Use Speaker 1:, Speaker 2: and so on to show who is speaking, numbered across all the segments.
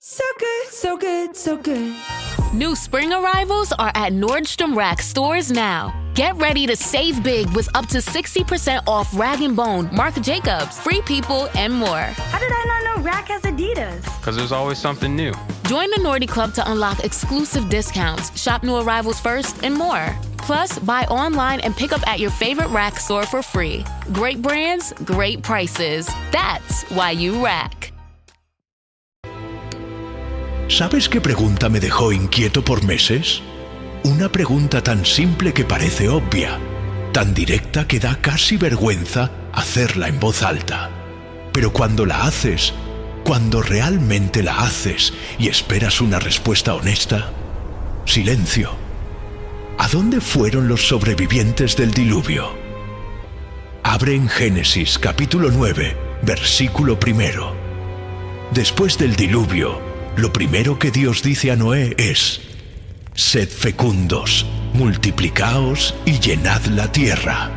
Speaker 1: So good, so good, so good.
Speaker 2: New spring arrivals are at Nordstrom Rack stores now. Get ready to save big with up to 60% off Rag & Bone, Marc Jacobs, Free People, and more.
Speaker 3: How did I not know Rack has Adidas?
Speaker 4: Because there's always something new.
Speaker 2: Join the Nordy Club to unlock exclusive discounts, shop new arrivals first, and more. Plus, buy online and pick up at your favorite Rack store for free. Great brands, great prices. That's why you Rack.
Speaker 5: ¿Sabes qué pregunta me dejó inquieto por meses? Una pregunta tan simple que parece obvia, tan directa que da casi vergüenza hacerla en voz alta. Pero cuando la haces, cuando realmente la haces y esperas una respuesta honesta, silencio. ¿A dónde fueron los sobrevivientes del diluvio? Abre en Génesis capítulo 9, versículo 1. Después del diluvio, lo primero que Dios dice a Noé es: sed fecundos, multiplicaos y llenad la tierra.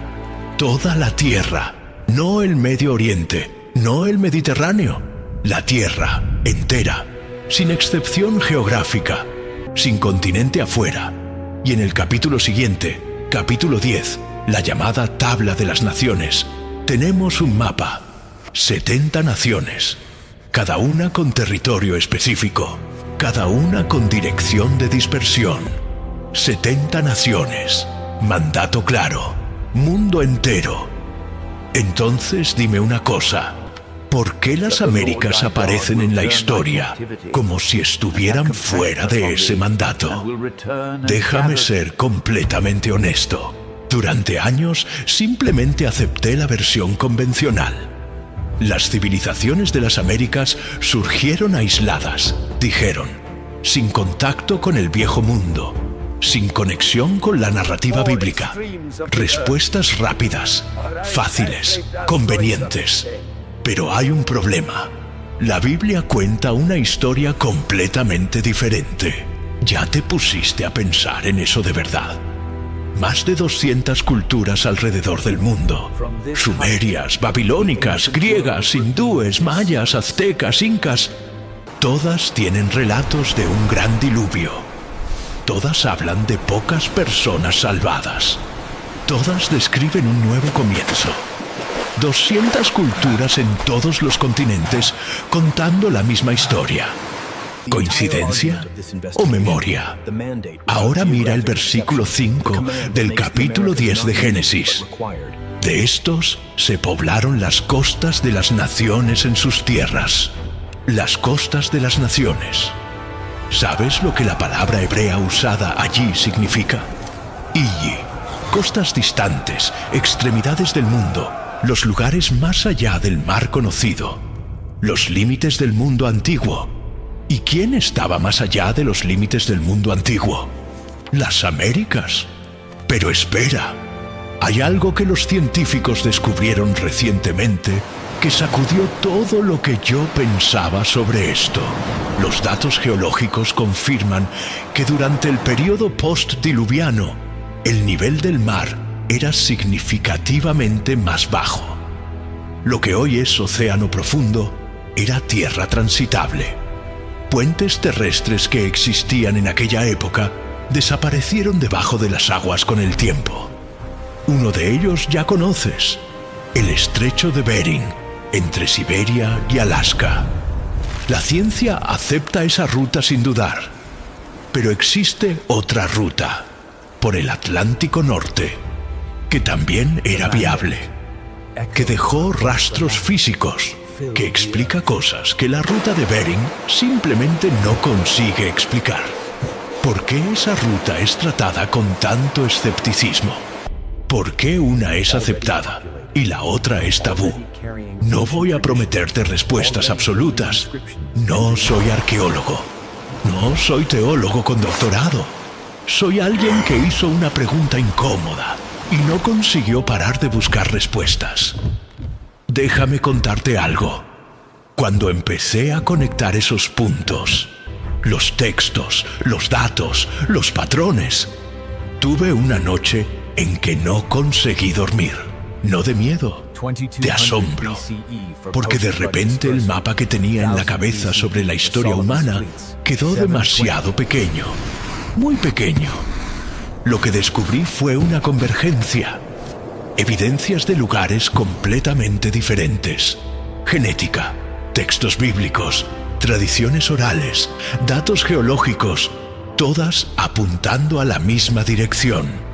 Speaker 5: Toda la tierra, no el Medio Oriente, no el Mediterráneo, la tierra entera, sin excepción geográfica, sin continente afuera. Y en el capítulo siguiente, capítulo 10, la llamada Tabla de las Naciones, tenemos un mapa, 70 naciones, cada una con territorio específico, cada una con dirección de dispersión. 70 naciones, mandato claro, mundo entero. Entonces dime una cosa, ¿por qué las Américas aparecen en la historia como si estuvieran fuera de ese mandato? Déjame ser completamente honesto. Durante años simplemente acepté la versión convencional. Las civilizaciones de las Américas surgieron aisladas, dijeron, sin contacto con el viejo mundo, sin conexión con la narrativa bíblica. Respuestas rápidas, fáciles, convenientes. Pero hay un problema. La Biblia cuenta una historia completamente diferente. ¿Ya te pusiste a pensar en eso de verdad? Más de 200 culturas alrededor del mundo. Sumerias, babilónicas, griegas, hindúes, mayas, aztecas, incas. Todas tienen relatos de un gran diluvio. Todas hablan de pocas personas salvadas. Todas describen un nuevo comienzo. 200 culturas en todos los continentes contando la misma historia. ¿Coincidencia o memoria? Ahora mira el versículo 5 del capítulo 10 de Génesis. De estos se poblaron las costas de las naciones en sus tierras. Las costas de las naciones. ¿Sabes lo que la palabra hebrea usada allí significa? Iyi. Costas distantes, extremidades del mundo, los lugares más allá del mar conocido, los límites del mundo antiguo. ¿Y quién estaba más allá de los límites del mundo antiguo? Las Américas. Pero espera, hay algo que los científicos descubrieron recientemente que sacudió todo lo que yo pensaba sobre esto. Los datos geológicos confirman que durante el período postdiluviano, el nivel del mar era significativamente más bajo. Lo que hoy es océano profundo era tierra transitable. Puentes terrestres que existían en aquella época desaparecieron debajo de las aguas con el tiempo. Uno de ellos ya conoces, el estrecho de Bering, entre Siberia y Alaska. La ciencia acepta esa ruta sin dudar, pero existe otra ruta, por el Atlántico Norte, que también era viable, que dejó rastros físicos, que explica cosas que la ruta de Bering simplemente no consigue explicar. ¿Por qué esa ruta es tratada con tanto escepticismo? ¿Por qué una es aceptada y la otra es tabú? No voy a prometerte respuestas absolutas. No soy arqueólogo. No soy teólogo con doctorado. Soy alguien que hizo una pregunta incómoda y no consiguió parar de buscar respuestas. Déjame contarte algo. Cuando empecé a conectar esos puntos, los textos, los datos, los patrones, tuve una noche en que no conseguí dormir. No de miedo, de asombro, porque de repente el mapa que tenía en la cabeza sobre la historia humana quedó demasiado pequeño, muy pequeño. Lo que descubrí fue una convergencia, evidencias de lugares completamente diferentes, genética, textos bíblicos, tradiciones orales, datos geológicos, todas apuntando a la misma dirección.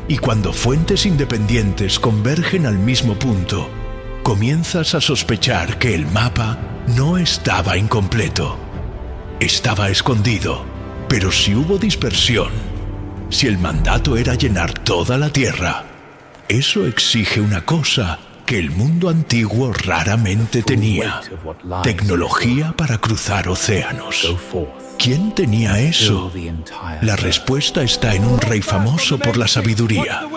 Speaker 5: Y cuando fuentes independientes convergen al mismo punto, comienzas a sospechar que el mapa no estaba incompleto. Estaba escondido, pero si hubo dispersión, si el mandato era llenar toda la Tierra, eso exige una cosa que el mundo antiguo raramente tenía: tecnología para cruzar océanos. ¿Quién tenía eso? La respuesta está en un rey famoso por la sabiduría,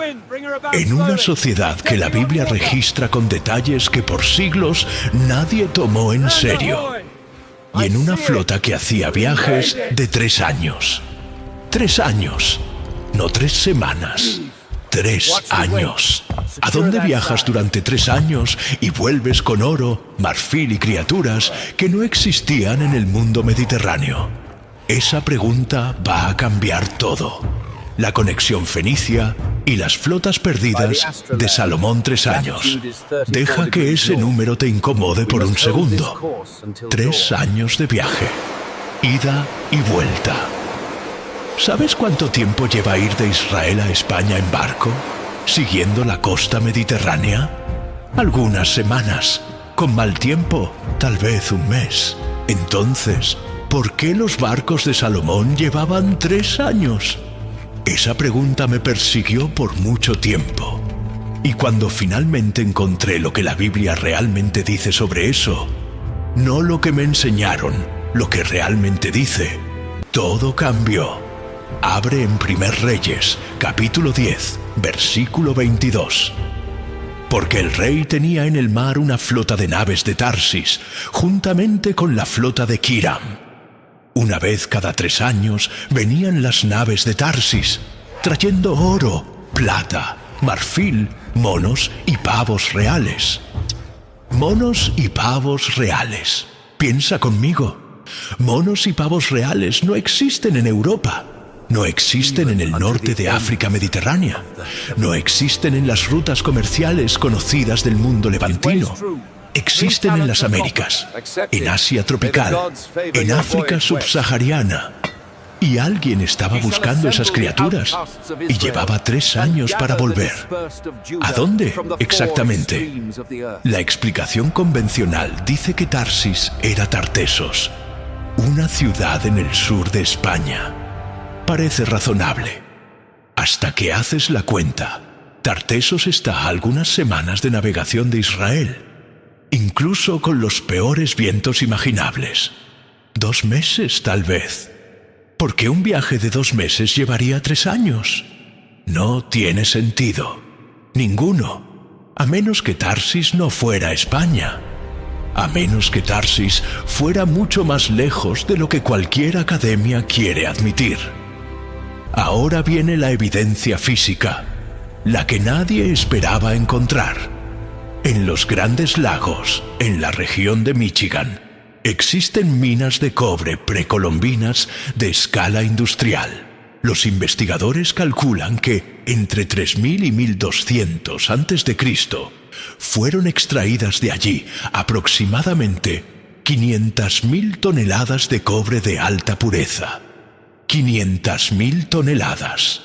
Speaker 5: en una sociedad que la Biblia registra con detalles que por siglos nadie tomó en serio, y en una flota que hacía viajes de 3 años. 3 años, no 3 semanas. 3 años. ¿A dónde viajas durante 3 años y vuelves con oro, marfil y criaturas que no existían en el mundo mediterráneo? Esa pregunta va a cambiar todo. La conexión fenicia y las flotas perdidas de Salomón 3 años. Deja que ese número te incomode por un segundo. 3 años de viaje, ida y vuelta. ¿Sabes cuánto tiempo lleva ir de Israel a España en barco, siguiendo la costa mediterránea? Algunas semanas. Con mal tiempo, tal vez un mes. Entonces, ¿por qué los barcos de Salomón llevaban 3 años? Esa pregunta me persiguió por mucho tiempo. Y cuando finalmente encontré lo que la Biblia realmente dice sobre eso, no lo que me enseñaron, lo que realmente dice, todo cambió. Abre en 1 Reyes, capítulo 10, versículo 22. Porque el rey tenía en el mar una flota de naves de Tarsis, juntamente con la flota de Quiram. Una vez cada 3 años venían las naves de Tarsis, trayendo oro, plata, marfil, monos y pavos reales. Monos y pavos reales. Piensa conmigo. Monos y pavos reales no existen en Europa. No existen en el norte de África mediterránea. No existen en las rutas comerciales conocidas del mundo levantino. Existen en las Américas, en Asia tropical, en África subsahariana. Y alguien estaba buscando esas criaturas y llevaba 3 años para volver. ¿A dónde exactamente? La explicación convencional dice que Tarsis era Tartesos, una ciudad en el sur de España. Parece razonable, hasta que haces la cuenta. Tartesos está a algunas semanas de navegación de Israel, incluso con los peores vientos imaginables. 2 meses, tal vez. ¿Por qué un viaje de 2 meses llevaría 3 años? No tiene sentido. Ninguno. A menos que Tarsis no fuera España. A menos que Tarsis fuera mucho más lejos de lo que cualquier academia quiere admitir. Ahora viene la evidencia física, la que nadie esperaba encontrar. En los Grandes Lagos, en la región de Michigan, existen minas de cobre precolombinas de escala industrial. Los investigadores calculan que entre 3000 y 1200 a.C. fueron extraídas de allí aproximadamente 500.000 toneladas de cobre de alta pureza. 500.000 toneladas.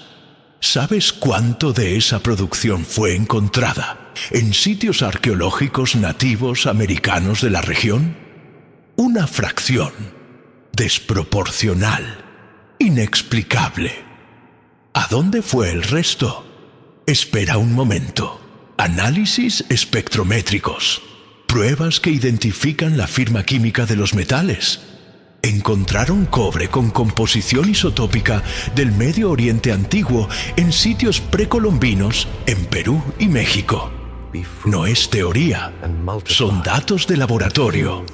Speaker 5: ¿Sabes cuánto de esa producción fue encontrada en sitios arqueológicos nativos americanos de la región? Una fracción. Desproporcional. Inexplicable. ¿A dónde fue el resto? Espera un momento. Análisis espectrométricos. Pruebas que identifican la firma química de los metales. Encontraron cobre con composición isotópica del Medio Oriente Antiguo en sitios precolombinos en Perú y México. No es teoría, son datos de laboratorio.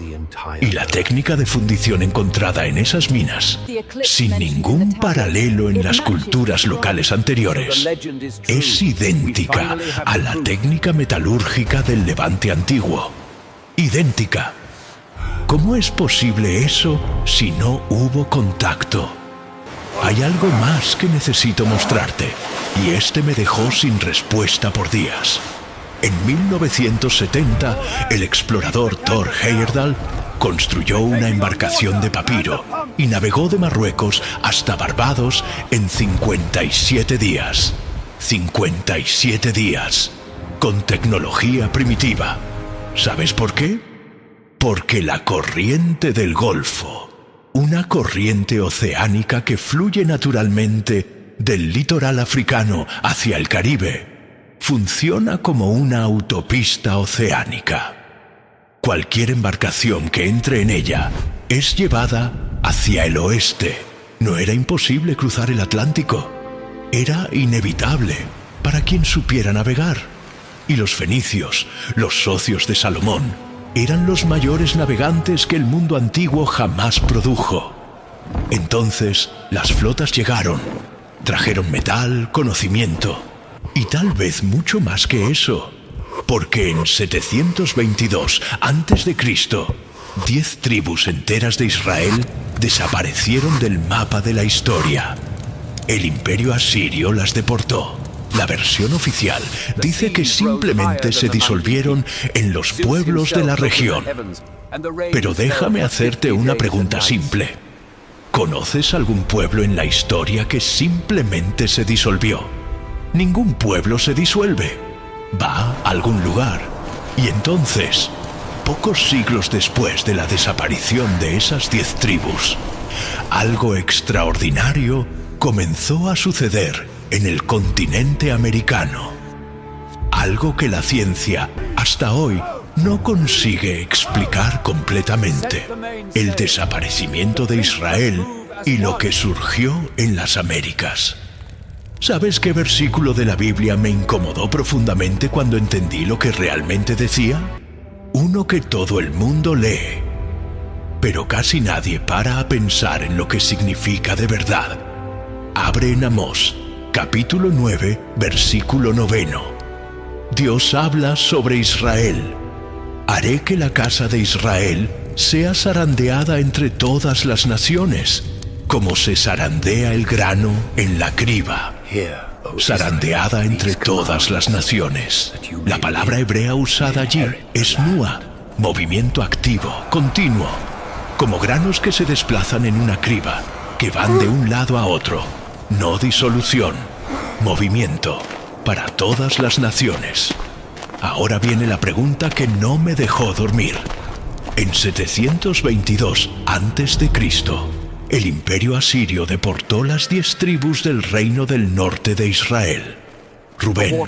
Speaker 5: Y la técnica de fundición encontrada en esas minas, sin ningún paralelo en las culturas locales anteriores, es idéntica a la técnica metalúrgica del Levante antiguo. Idéntica. ¿Cómo es posible eso si no hubo contacto? Hay algo más que necesito mostrarte, y este me dejó sin respuesta por días. En 1970, el explorador Thor Heyerdahl construyó una embarcación de papiro y navegó de Marruecos hasta Barbados en 57 días. 57 días, con tecnología primitiva. ¿Sabes por qué? Porque la corriente del Golfo, una corriente oceánica que fluye naturalmente del litoral africano hacia el Caribe, funciona como una autopista oceánica. Cualquier embarcación que entre en ella es llevada hacia el oeste. No era imposible cruzar el Atlántico. Era inevitable para quien supiera navegar. Y los fenicios, los socios de Salomón, eran los mayores navegantes que el mundo antiguo jamás produjo. Entonces, las flotas llegaron, trajeron metal, conocimiento, y tal vez mucho más que eso, porque en 722 a.C., 10 tribus enteras de Israel desaparecieron del mapa de la historia. El imperio asirio las deportó. La versión oficial dice que simplemente se disolvieron en los pueblos de la región. Pero déjame hacerte una pregunta simple. ¿Conoces algún pueblo en la historia que simplemente se disolvió? Ningún pueblo se disuelve. Va a algún lugar. Y entonces, pocos siglos después de la desaparición de esas 10 tribus, algo extraordinario comenzó a suceder en el continente americano. Algo que la ciencia hasta hoy no consigue explicar completamente. El desaparecimiento de Israel y lo que surgió en las Américas. ¿Sabes qué versículo de la Biblia me incomodó profundamente cuando entendí lo que realmente decía? Uno que todo el mundo lee, pero casi nadie para a pensar en lo que significa de verdad. Abre en Amós, capítulo 9, versículo 9. Dios habla sobre Israel. Haré que la casa de Israel sea zarandeada entre todas las naciones, como se zarandea el grano en la criba. Zarandeada entre todas las naciones. La palabra hebrea usada allí es nua, movimiento activo, continuo, como granos que se desplazan en una criba, que van de un lado a otro. No disolución, movimiento, para todas las naciones. Ahora viene la pregunta que no me dejó dormir. En 722 a.C., el imperio asirio deportó las 10 tribus del reino del norte de Israel. Rubén,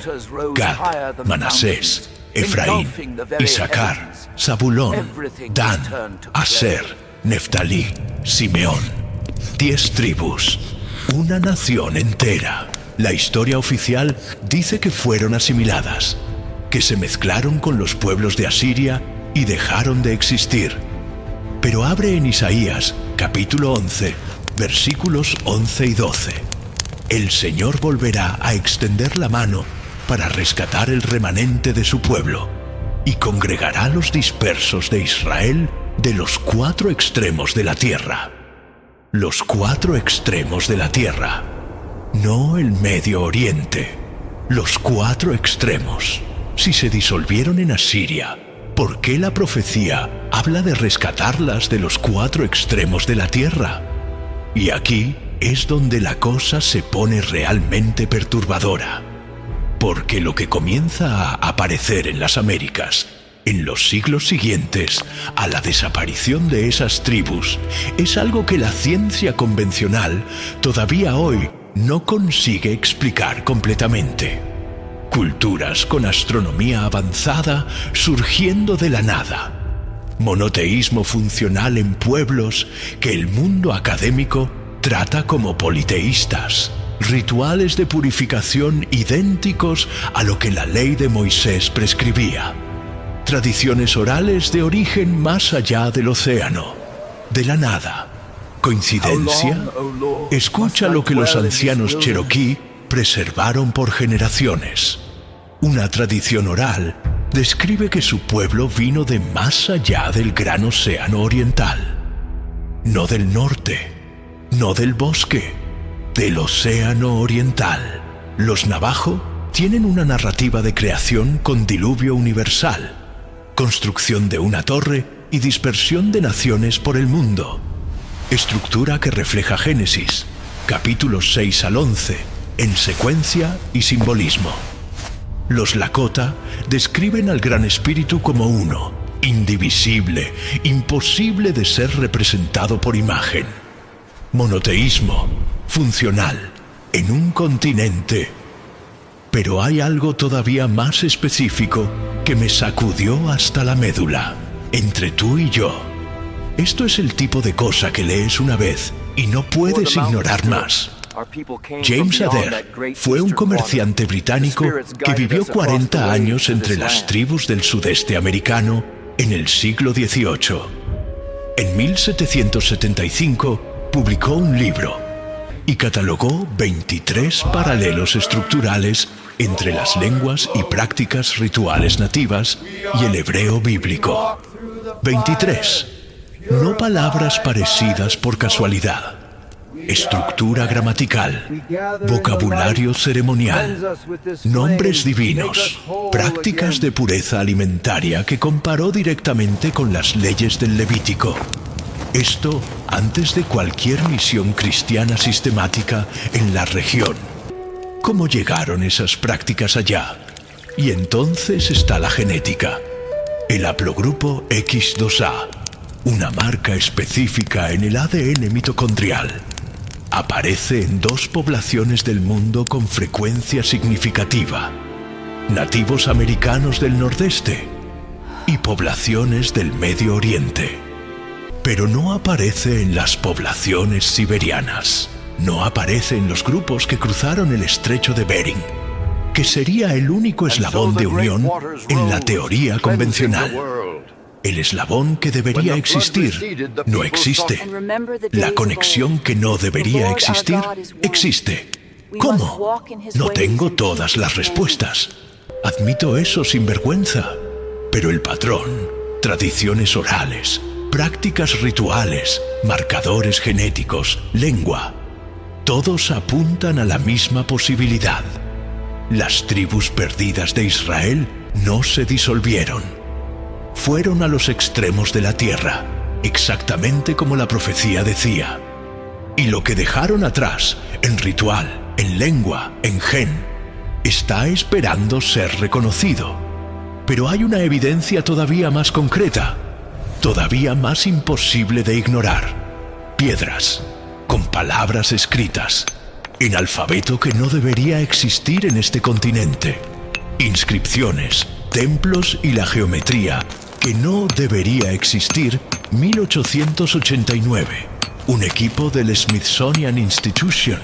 Speaker 5: Gad, Manasés, Efraín, Isaacar, Zabulón, Dan, Aser, Neftalí, Simeón. 10 tribus, una nación entera. La historia oficial dice que fueron asimiladas, que se mezclaron con los pueblos de Asiria y dejaron de existir. Pero abre en Isaías, capítulo 11, versículos 11 y 12. El Señor volverá a extender la mano para rescatar el remanente de su pueblo y congregará a los dispersos de Israel de los 4 extremos de la tierra. Los 4 extremos de la tierra, no el Medio Oriente. Los 4 extremos. Si se disolvieron en Asiria, ¿por qué la profecía habla de rescatarlas de los 4 extremos de la tierra? Y aquí es donde la cosa se pone realmente perturbadora. Porque lo que comienza a aparecer en las Américas en los siglos siguientes a la desaparición de esas tribus es algo que la ciencia convencional todavía hoy no consigue explicar completamente. Culturas con astronomía avanzada surgiendo de la nada. Monoteísmo funcional en pueblos que el mundo académico trata como politeístas. rituales de purificación idénticos a lo que la ley de Moisés prescribía, tradiciones orales de origen más allá del océano, de la nada. ¿Coincidencia? Escucha lo que los ancianos cherokee preservaron por generaciones. Una tradición oral describe que su pueblo vino de más allá del gran océano oriental. No del norte, no del bosque, del océano oriental. Los navajo tienen una narrativa de creación con diluvio universal, construcción de una torre y dispersión de naciones por el mundo. Estructura que refleja Génesis, capítulos 6 al 11, en secuencia y simbolismo. Los Lakota describen al Gran Espíritu como uno, indivisible, imposible de ser representado por imagen. Monoteísmo, funcional, en un continente. Pero hay algo todavía más específico que me sacudió hasta la médula, entre tú y yo. Esto es el tipo de cosa que lees una vez y no puedes ignorar más. James Adair fue un comerciante británico que vivió 40 años entre las tribus del sudeste americano en el siglo XVIII. En 1775 publicó un libro y catalogó 23 paralelos estructurales entre las lenguas y prácticas rituales nativas y el hebreo bíblico. 23. No palabras parecidas por casualidad. Estructura gramatical, vocabulario ceremonial, nombres divinos, prácticas de pureza alimentaria que comparó directamente con las leyes del Levítico. Esto antes de cualquier misión cristiana sistemática en la región. ¿Cómo llegaron esas prácticas allá? Y entonces está la genética. El haplogrupo X2A, una marca específica en el ADN mitocondrial. Aparece en 2 poblaciones del mundo con frecuencia significativa: nativos americanos del nordeste y poblaciones del Medio Oriente. Pero no aparece en las poblaciones siberianas. No aparece en los grupos que cruzaron el estrecho de Bering, que sería el único eslabón de unión en la teoría convencional. El eslabón que debería existir no existe. La conexión que no debería existir existe. ¿Cómo? No tengo todas las respuestas. Admito eso sin vergüenza. Pero el patrón, tradiciones orales, prácticas rituales, marcadores genéticos, lengua, todos apuntan a la misma posibilidad. Las tribus perdidas de Israel no se disolvieron. Fueron a los extremos de la tierra, exactamente como la profecía decía. Y lo que dejaron atrás, en ritual, en lengua, en gen, está esperando ser reconocido. Pero hay una evidencia todavía más concreta, todavía más imposible de ignorar. Piedras, con palabras escritas, en alfabeto que no debería existir en este continente. Inscripciones, templos y la geometría que no debería existir. 1889. Un equipo del Smithsonian Institution,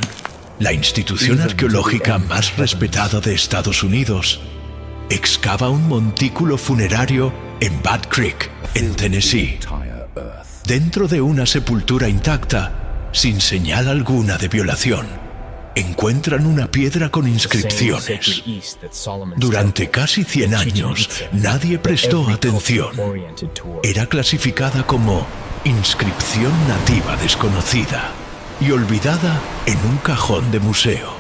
Speaker 5: la institución arqueológica más respetada de Estados Unidos, excava un montículo funerario en Bad Creek, en Tennessee. Dentro de una sepultura intacta, sin señal alguna de violación, encuentran una piedra con inscripciones. Durante casi 100 años, nadie prestó atención. Era clasificada como inscripción nativa desconocida y olvidada en un cajón de museo,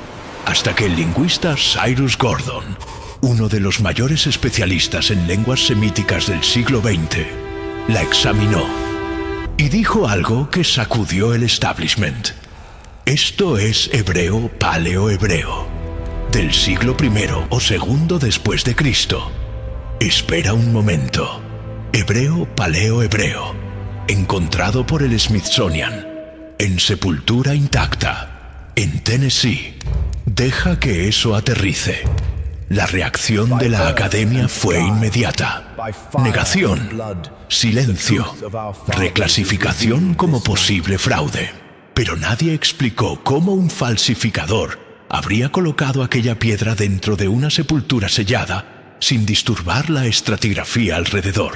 Speaker 5: hasta que el lingüista Cyrus Gordon, uno de los mayores especialistas en lenguas semíticas del siglo XX, la examinó y dijo algo que sacudió el establishment. Esto es hebreo paleohebreo, del siglo I o II después de Cristo. Espera un momento. Hebreo paleohebreo, encontrado por el Smithsonian, en sepultura intacta, en Tennessee. Deja que eso aterrice. La reacción de la academia fue inmediata. Negación, silencio, reclasificación como posible fraude. Pero nadie explicó cómo un falsificador habría colocado aquella piedra dentro de una sepultura sellada sin disturbar la estratigrafía alrededor?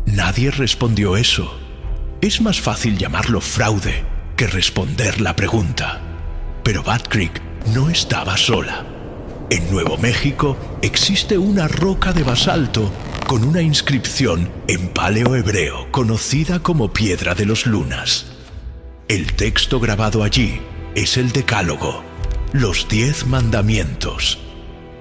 Speaker 5: Nadie respondió eso. Es más fácil llamarlo fraude que responder la pregunta. Pero Bat Creek no estaba sola. En Nuevo México existe una roca de basalto con una inscripción en paleohebreo conocida como Piedra de los Lunas. El texto grabado allí es el Decálogo, los 10 mandamientos,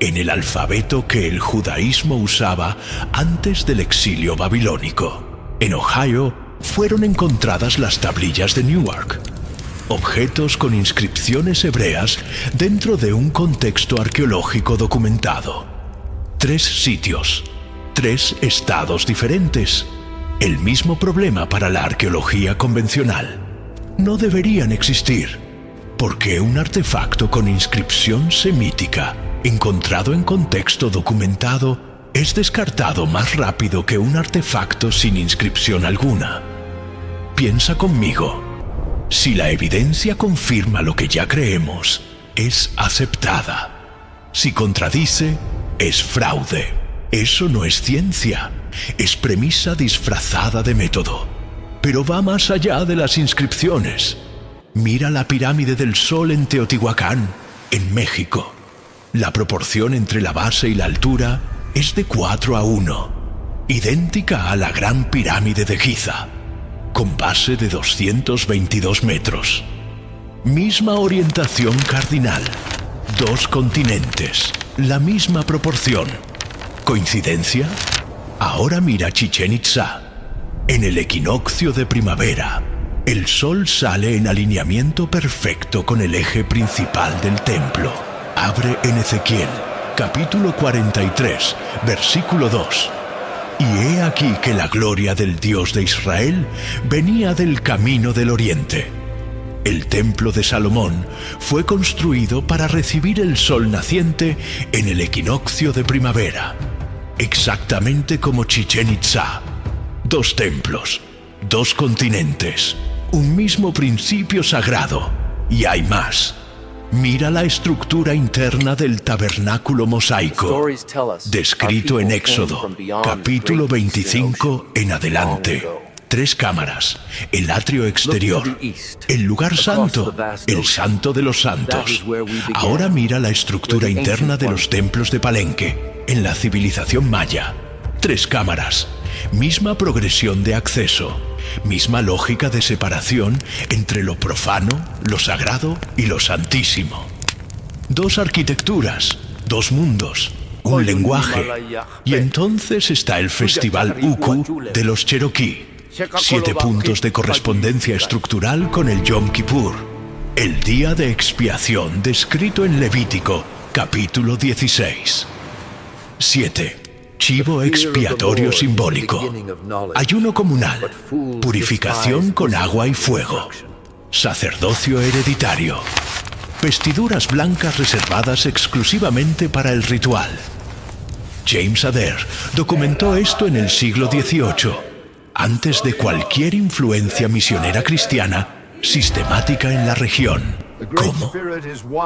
Speaker 5: en el alfabeto que el judaísmo usaba antes del exilio babilónico. En Ohio fueron encontradas las tablillas de Newark, objetos con inscripciones hebreas dentro de un contexto arqueológico documentado. 3 sitios, 3 estados diferentes. El mismo problema para la arqueología convencional. No deberían existir, porque un artefacto con inscripción semítica encontrado en contexto documentado es descartado más rápido que un artefacto sin inscripción alguna. Piensa conmigo. Si la evidencia confirma lo que ya creemos, es aceptada. Si contradice, es fraude. Eso no es ciencia, es premisa disfrazada de método. Pero va más allá de las inscripciones. Mira la pirámide del Sol en Teotihuacán, en México. La proporción entre la base y la altura es de 4:1, idéntica a la Gran Pirámide de Giza, con base de 222 metros. Misma orientación cardinal, 2 continentes, la misma proporción. ¿Coincidencia? Ahora mira Chichén Itzá. En el equinoccio de primavera, el sol sale en alineamiento perfecto con el eje principal del templo. Abre en Ezequiel, capítulo 43, versículo 2. Y he aquí que la gloria del Dios de Israel venía del camino del oriente. El templo de Salomón fue construido para recibir el sol naciente en el equinoccio de primavera, exactamente como Chichén Itzá. 2 templos, 2 continentes, un mismo principio sagrado, y hay más. Mira la estructura interna del tabernáculo mosaico, descrito en Éxodo, capítulo 25 en adelante. 3 cámaras, el atrio exterior, el lugar santo, el santo de los santos. Ahora mira la estructura interna de los templos de Palenque, en la civilización maya. 3 cámaras, misma progresión de acceso, misma lógica de separación entre lo profano, lo sagrado y lo santísimo. 2 arquitecturas, 2 mundos, un lenguaje. Y entonces está el Festival Uku de los Cherokee. 7 puntos de correspondencia estructural con el Yom Kippur, el día de expiación descrito en Levítico, capítulo 16. 7. Chivo expiatorio simbólico, ayuno comunal, purificación con agua y fuego, sacerdocio hereditario, vestiduras blancas reservadas exclusivamente para el ritual. James Adair documentó esto en el siglo XVIII, antes de cualquier influencia misionera cristiana sistemática en la región. ¿Cómo?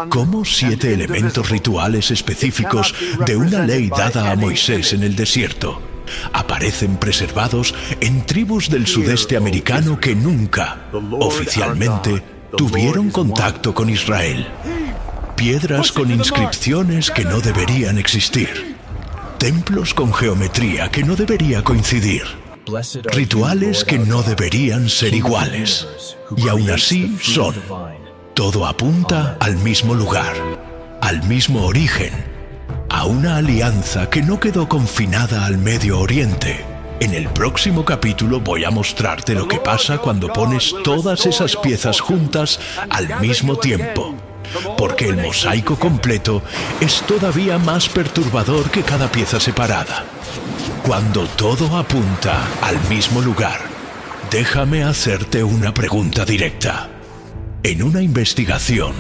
Speaker 5: ¿Cómo 7 elementos rituales específicos de una ley dada a Moisés en el desierto aparecen preservados en tribus del sudeste americano que nunca, oficialmente, tuvieron contacto con Israel? Piedras con inscripciones que no deberían existir. Templos con geometría que no debería coincidir. Rituales que no deberían ser iguales. Y aún así son. Todo apunta al mismo lugar, al mismo origen, a una alianza que no quedó confinada al Medio Oriente. En el próximo capítulo voy a mostrarte lo que pasa cuando pones todas esas piezas juntas al mismo tiempo, porque el mosaico completo es todavía más perturbador que cada pieza separada. Cuando todo apunta al mismo lugar, déjame hacerte una pregunta directa. En una investigación,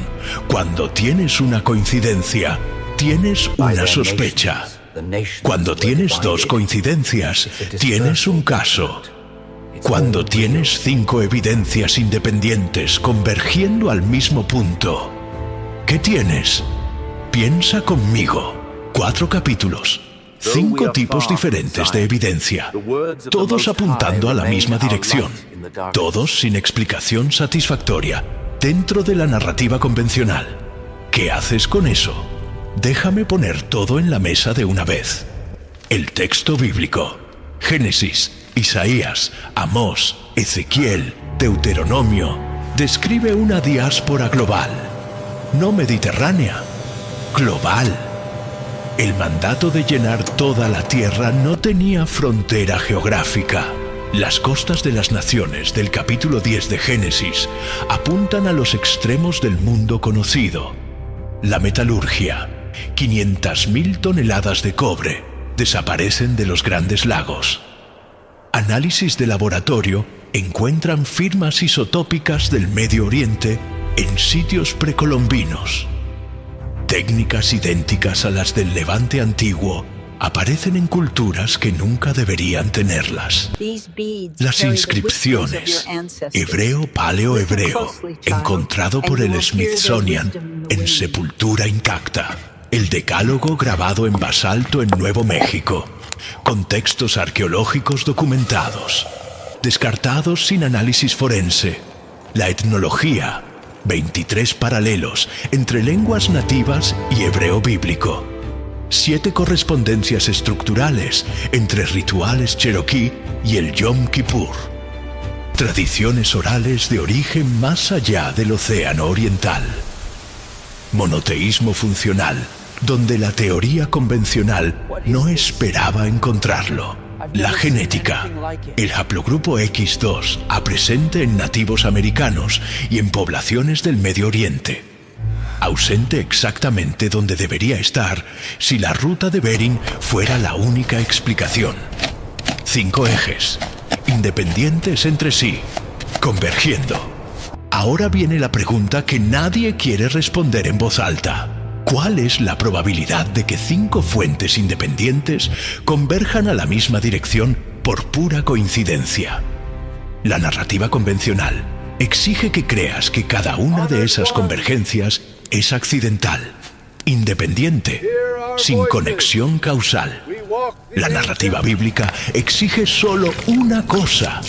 Speaker 5: cuando tienes una coincidencia, tienes una sospecha. Cuando tienes 2 coincidencias, tienes un caso. Cuando tienes 5 evidencias independientes convergiendo al mismo punto, ¿Qué tienes? Piensa conmigo. 4 capítulos. 5 tipos diferentes de evidencia, todos apuntando a la misma dirección, todos sin explicación satisfactoria, dentro de la narrativa convencional. ¿Qué haces con eso? Déjame poner todo en la mesa de una vez. El texto bíblico: Génesis, Isaías, Amós, Ezequiel, Deuteronomio, describe una diáspora global, no mediterránea, global. El mandato de llenar toda la tierra no tenía frontera geográfica. Las costas de las naciones del capítulo 10 de Génesis apuntan a los extremos del mundo conocido. La metalurgia, 500.000 toneladas de cobre, desaparecen de los grandes lagos. Análisis de laboratorio encuentran firmas isotópicas del Medio Oriente en sitios precolombinos. Técnicas idénticas a las del Levante antiguo aparecen en culturas que nunca deberían tenerlas. Las inscripciones, hebreo paleohebreo, encontrado por el Smithsonian en sepultura intacta. El decálogo grabado en basalto en Nuevo México, con textos arqueológicos documentados, descartados sin análisis forense. La etnología, 23 paralelos entre lenguas nativas y hebreo bíblico. 7 correspondencias estructurales entre rituales cherokee y el Yom Kippur. Tradiciones orales de origen más allá del Océano Oriental. Monoteísmo funcional, donde la teoría convencional no esperaba encontrarlo. La genética, el haplogrupo X2, presente en nativos americanos y en poblaciones del Medio Oriente. Ausente exactamente donde debería estar si la ruta de Bering fuera la única explicación. 5 ejes, independientes entre sí, convergiendo. Ahora viene la pregunta que nadie quiere responder en voz alta. ¿Cuál es la probabilidad de que 5 fuentes independientes converjan a la misma dirección por pura coincidencia? La narrativa convencional exige que creas que cada una de esas convergencias es accidental, independiente, sin conexión causal. La narrativa bíblica exige solo una cosa: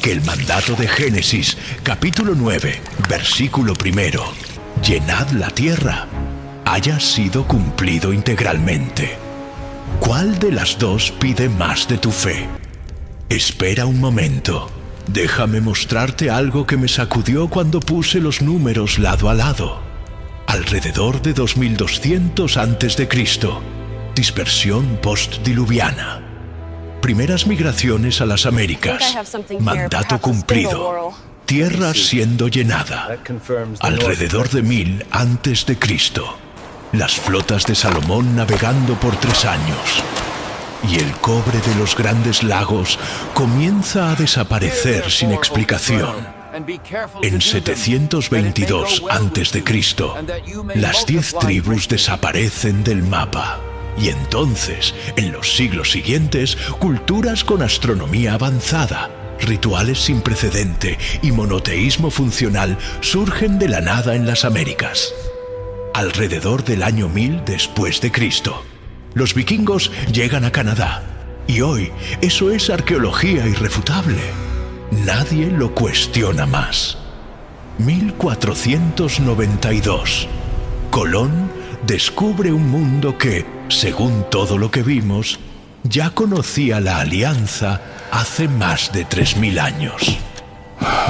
Speaker 5: que el mandato de Génesis, capítulo 9, versículo 1, llenad la tierra, haya sido cumplido integralmente. ¿Cuál de las dos pide más de tu fe? Espera un momento. Déjame mostrarte algo que me sacudió cuando puse los números lado a lado. Alrededor de 2200 a.C., dispersión postdiluviana. Primeras migraciones a las Américas. Mandato cumplido. Tierra siendo llenada. Alrededor de 1000 a.C. Las flotas de Salomón navegando por 3 años. Y el cobre de los grandes lagos comienza a desaparecer sin explicación. En 722 a.C., las 10 tribus desaparecen del mapa. Y entonces, en los siglos siguientes, culturas con astronomía avanzada, rituales sin precedente y monoteísmo funcional surgen de la nada en las Américas. Alrededor del año 1000 después de Cristo, los vikingos llegan a Canadá, y hoy eso es arqueología irrefutable. Nadie lo cuestiona más. 1492. Colón descubre un mundo que, según todo lo que vimos, ya conocía la alianza hace más de 3000 años.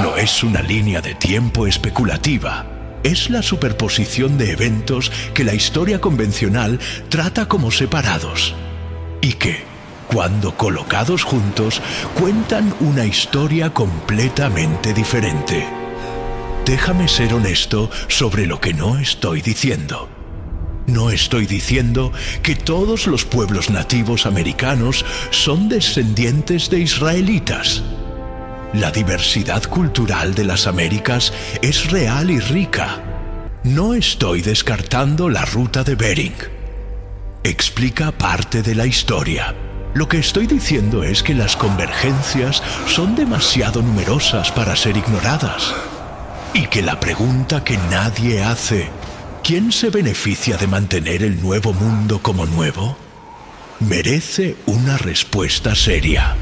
Speaker 5: No es una línea de tiempo especulativa. Es la superposición de eventos que la historia convencional trata como separados y que, cuando colocados juntos, cuentan una historia completamente diferente. Déjame ser honesto sobre lo que no estoy diciendo. No estoy diciendo que todos los pueblos nativos americanos son descendientes de israelitas. La diversidad cultural de las Américas es real y rica. No estoy descartando la ruta de Bering. Explica parte de la historia. Lo que estoy diciendo es que las convergencias son demasiado numerosas para ser ignoradas. Y que la pregunta que nadie hace, ¿quién se beneficia de mantener el nuevo mundo como nuevo? Merece una respuesta seria.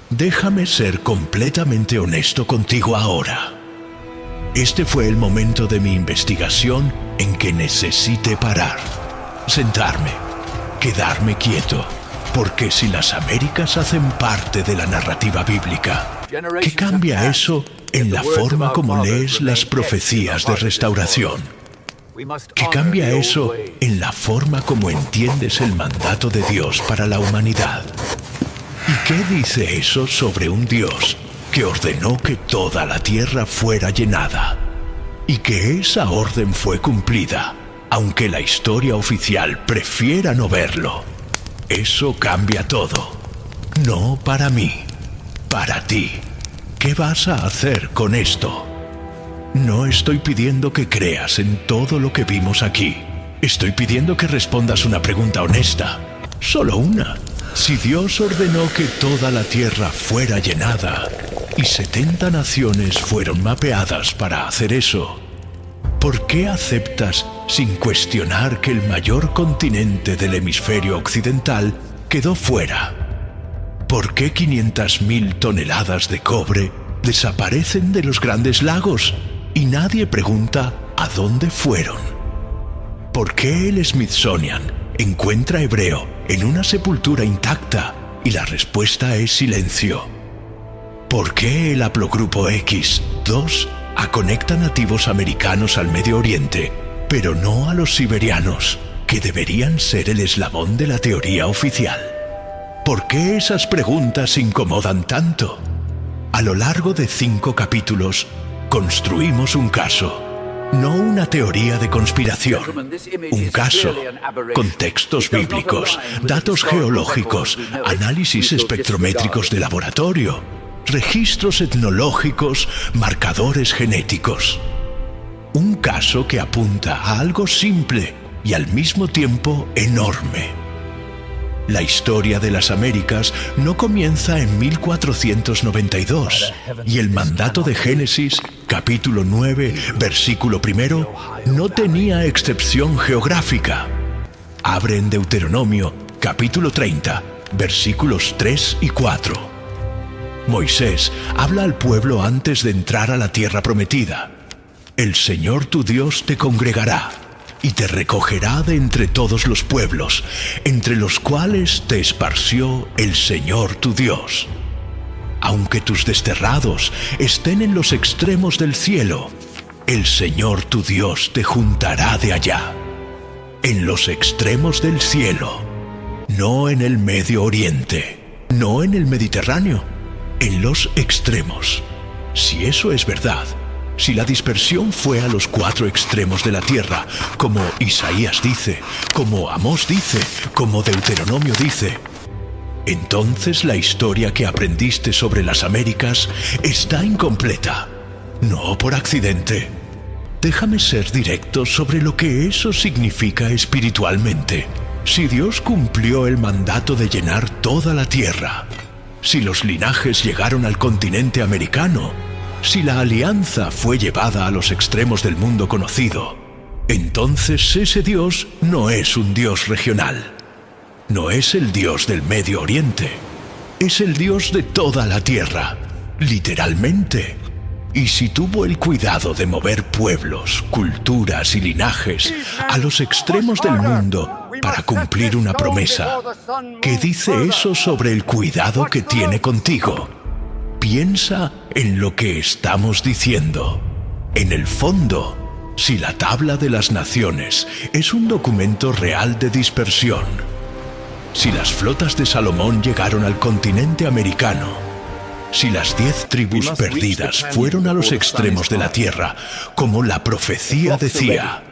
Speaker 5: Déjame ser completamente honesto contigo ahora. Este fue el momento de mi investigación en que necesité parar, sentarme, quedarme quieto, porque si las Américas hacen parte de la narrativa bíblica, ¿qué cambia eso en la forma como lees las profecías de restauración? ¿Qué cambia eso en la forma como entiendes el mandato de Dios para la humanidad? ¿Y qué dice eso sobre un Dios que ordenó que toda la tierra fuera llenada? Y que esa orden fue cumplida, aunque la historia oficial prefiera no verlo. Eso cambia todo. No para mí, para ti. ¿Qué vas a hacer con esto? No estoy pidiendo que creas en todo lo que vimos aquí. Estoy pidiendo que respondas una pregunta honesta. Solo una. Si Dios ordenó que toda la tierra fuera llenada y 70 naciones fueron mapeadas para hacer eso, ¿por qué aceptas sin cuestionar que el mayor continente del hemisferio occidental quedó fuera? ¿Por qué 500.000 toneladas de cobre desaparecen de los grandes lagos y nadie pregunta a dónde fueron? ¿Por qué el Smithsonian encuentra hebreo en una sepultura intacta y la respuesta es silencio? ¿Por qué el haplogrupo X2 conecta nativos americanos al Medio Oriente, pero no a los siberianos, que deberían ser el eslabón de la teoría oficial? ¿Por qué esas preguntas incomodan tanto? A lo largo de 5 capítulos, construimos un caso, no una teoría de conspiración. Un caso, contextos bíblicos, datos geológicos, análisis espectrométricos de laboratorio, registros etnológicos, marcadores genéticos. Un caso que apunta a algo simple y al mismo tiempo enorme. La historia de las Américas no comienza en 1492 y el mandato de Génesis, capítulo 9, versículo 1, no tenía excepción geográfica. Abre en Deuteronomio, capítulo 30, versículos 3 y 4. Moisés habla al pueblo antes de entrar a la tierra prometida. El Señor tu Dios te congregará y te recogerá de entre todos los pueblos, entre los cuales te esparció el Señor tu Dios. Aunque tus desterrados estén en los extremos del cielo, el Señor tu Dios te juntará de allá. En los extremos del cielo, no en el Medio Oriente, no en el Mediterráneo, en los extremos. Si eso es verdad, si la dispersión fue a los 4 extremos de la tierra, como Isaías dice, como Amós dice, como Deuteronomio dice, entonces la historia que aprendiste sobre las Américas está incompleta, no por accidente. Déjame ser directo sobre lo que eso significa espiritualmente. Si Dios cumplió el mandato de llenar toda la tierra, si los linajes llegaron al continente americano, si la alianza fue llevada a los extremos del mundo conocido, entonces ese Dios no es un Dios regional. No es el Dios del Medio Oriente. Es el Dios de toda la tierra, literalmente. Y si tuvo el cuidado de mover pueblos, culturas y linajes a los extremos del mundo para cumplir una promesa, ¿qué dice eso sobre el cuidado que tiene contigo? Piensa en lo que estamos diciendo. En el fondo, si la tabla de las naciones es un documento real de dispersión, si las flotas de Salomón llegaron al continente americano, si las 10 tribus perdidas fueron a los extremos de la tierra, como la profecía decía,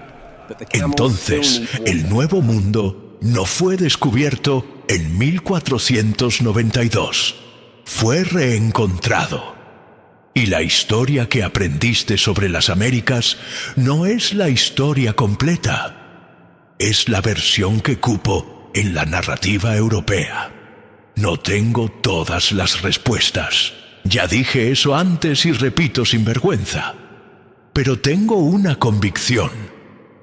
Speaker 5: entonces el Nuevo Mundo no fue descubierto en 1492. Fue reencontrado. Y la historia que aprendiste sobre las Américas no es la historia completa. Es la versión que cupo en la narrativa europea. No tengo todas las respuestas. Ya dije eso antes y repito sin vergüenza. Pero tengo una convicción.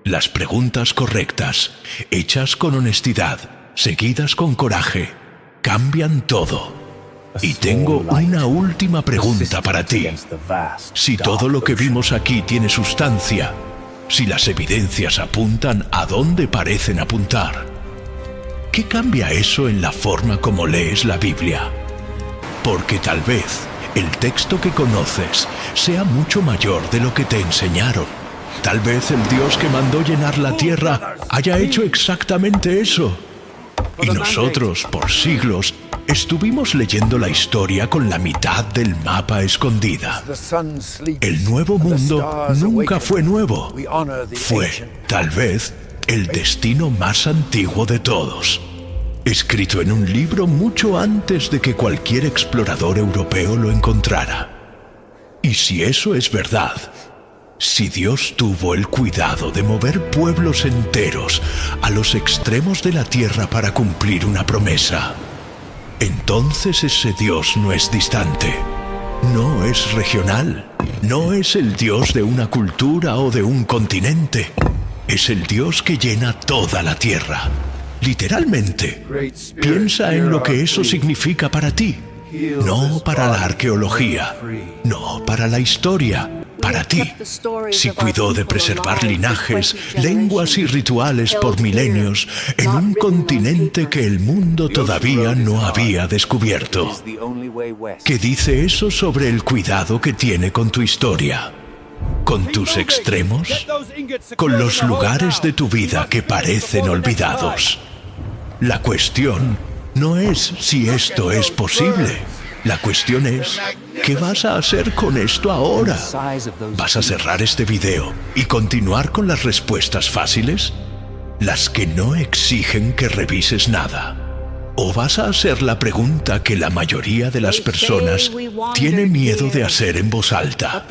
Speaker 5: Las preguntas correctas, hechas con honestidad, seguidas con coraje, cambian todo. Y tengo una última pregunta para ti. Si todo lo que vimos aquí tiene sustancia, si las evidencias apuntan a dónde parecen apuntar, ¿qué cambia eso en la forma como lees la Biblia? Porque tal vez el texto que conoces sea mucho mayor de lo que te enseñaron. Tal vez el Dios que mandó llenar la tierra haya hecho exactamente eso. Y nosotros, por siglos, estuvimos leyendo la historia con la mitad del mapa escondida. El nuevo mundo nunca fue nuevo. Fue, tal vez, el destino más antiguo de todos, escrito en un libro mucho antes de que cualquier explorador europeo lo encontrara. Y si eso es verdad, si Dios tuvo el cuidado de mover pueblos enteros a los extremos de la tierra para cumplir una promesa, entonces ese Dios no es distante, no es regional, no es el Dios de una cultura o de un continente. Es el Dios que llena toda la tierra, literalmente. Piensa en lo que eso significa para ti, no para la arqueología, no para la historia. Para ti, si cuidó de preservar linajes, lenguas y rituales por milenios en un continente que el mundo todavía no había descubierto. ¿Qué dice eso sobre el cuidado que tiene con tu historia? ¿Con tus extremos? ¿Con los lugares de tu vida que parecen olvidados? La cuestión no es si esto es posible. La cuestión es, ¿qué vas a hacer con esto ahora? ¿Vas a cerrar este video y continuar con las respuestas fáciles? Las que no exigen que revises nada. ¿O vas a hacer la pregunta que la mayoría de las personas tiene miedo de hacer en voz alta?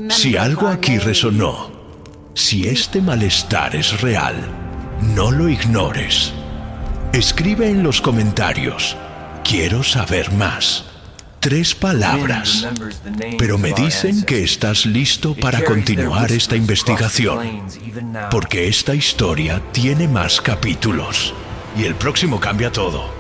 Speaker 5: Si algo aquí resonó, si este malestar es real, no lo ignores. Escribe en los comentarios, quiero saber más. 3 palabras, pero me dicen que estás listo para continuar esta investigación, porque esta historia tiene más capítulos y el próximo cambia todo.